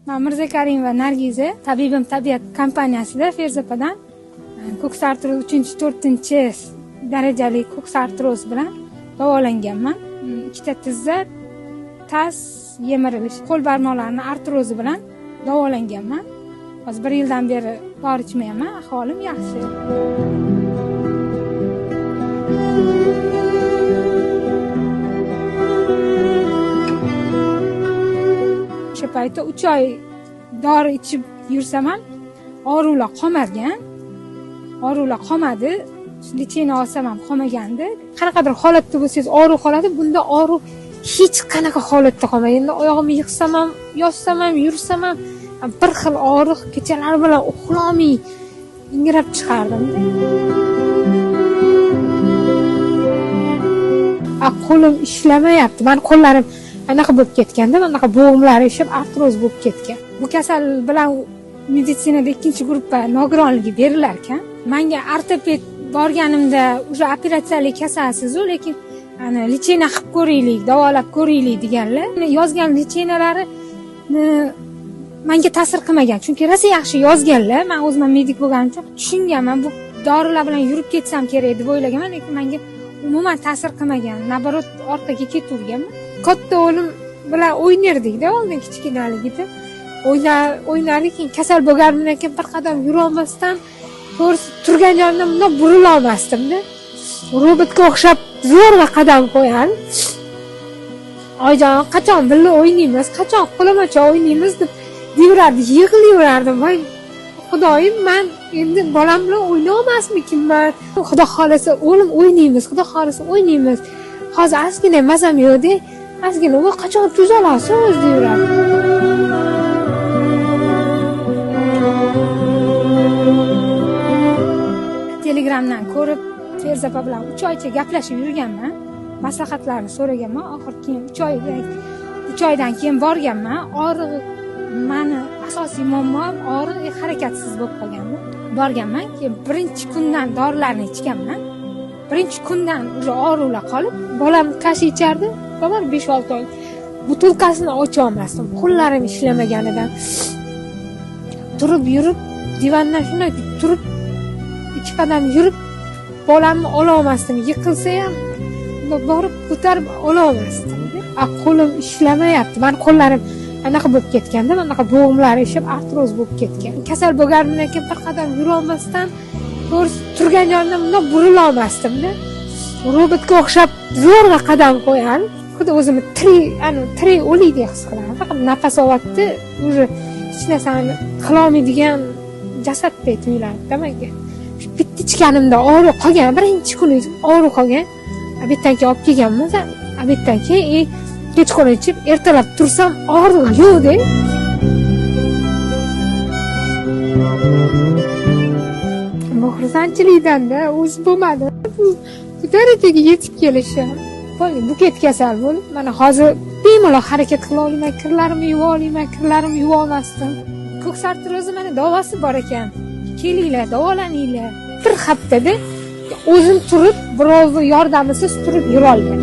Men Mirzakarimova Nargiza, Tabibim tabiat kompaniyasida Ferzapadan ko'ks artroz 3-4 darajali ko'ks artroz bilan davolanganman. Ikkita tizza, tas, yemirilish, qo'l barmoqlarini artrozi bilan davolanganman. Hozir 1 yildan beri dori ichmayapman, ahvolim yaxshi. O'sha paytda 3 oy dori ichib yursam ham og'riqlar qolmadi. Lecheni olsam ham qolmagandi. Qanaqadir holatda bo'lsangiz og'riq qoladi, bunda og'riq hech qanaqa holatda qolmaydi. Endi oyog'imni yiqsam ham, yotsam ham, yursam ham bir xil og'riq, kechalar bilan uxlolmay ingrab chiqardim. Qo'lim ishlamayapti. Men qo'llarim anaqa bo'lib ketganda, anaqa bo'g'imlar ishib, artroz bo'lib ketgan. Bu kasal bilan meditsinada 2-guruhga nogironligi berilar ekan. Menga ortoped borganimda уже operatsiyali kasalsiz-ku, lekin ana lechena qilib ko'raylik, davolab ko'raylik deganlar. Yozgan lechenalari menga ta'sir qilmagan, chunki rosa yaxshi yozganlar. Men o'zim medik bo'lganim uchun tushunganman, bu dorilar bilan yurib ketsam kerak deb o'ylaganman, lekin menga umuman ta'sir qilmagan. Nabarot orqaga ketaverganman. Katta o'g'lim bilan o'ynardik-da, oldin kichkinaligida. O'ynardik, kasal bo'lganimdan keyin bir qadam yura olmasdan, to'g'risi turgan joyimdan bundoq burila olmasdim-da. Robotga o'xshab zo'rg'a qadam qo'yar. Oyijon, qachon birga o'ynaymiz, qachon qo'lamacha o'ynaymiz deb yurardi, yig'layverardim. Voy, Xudoyim, men endi bolam bilan o'ynay olmasmikinman? Xudo xolasa o'g'lim o'ynaymiz, xudo xolasa o'ynaymiz. Hozir ozgina mazam yo'q-da, ozgina u qachon tuzalasiz o'zi yurardi. Telegramdan ko'rib, Ferzapa bilan 3 oycha gaplashib yurganman. Maslahatlarini so'raganman. Oxir keyin 3 oydan keyin borganman. Og'riq meni asosiy muammom og'riq, harakatsiz bo'lib qolganman. Borganman, keyin birinchi kundan dorilarni ichganman. Birinchi kundan o'sha og'riqlar qolib, bolam kashi ichardi. Bolam 5-6 oy. Butulkasini ocha olmasdim. Qo'llarim ishlamaganidan. Turib yurib, divandan shunday turib 2 qadam yurib bolamni ola olmasdim. Yiqilsa ham borib ko'tarib ola olmasdim. Qo'lim ishlamayapti. Men qo'llarim anaqa bo'lib ketganda, anaqa bo'g'imlar ishib, artroz bo'lib ketgan. Kasal bo'lganimdan keyin bir qadam yura olmasdan, to'g'risi turgan joyimdan bundoq burila olmasdim-da. Robotga o'xshab zo'rg'a qadam qo'yar. Xuddi o'zimni tirik o'likdek his qilaman. Faqat nafas olyapti, уже hech narsani qila olmaydigan jasaddek tuyulardi menga. Bitta ichganimda og'riq qolgan, birinchi kuni og'riq qolgan. Obeddan keyin olib kelganmiz. Obeddan keyin kechqurun ichib, ertalab tursam og'riq yo'q-da. Bu xursandchilikdan-da o'zi bo'lmadi. Bu darajaga yetib kelishim. Buket kasal bo'lib, mana hozir bemalol harakat qila olaman, kirlarimni yuva olaman, kirlarimni yuva olmasdim. Ko'ks artrozi mana davosi bor ekan. Kelinglar, davolaninglar. Bir haftada o'zim turib, birovni yordamisiz turib yura olgan.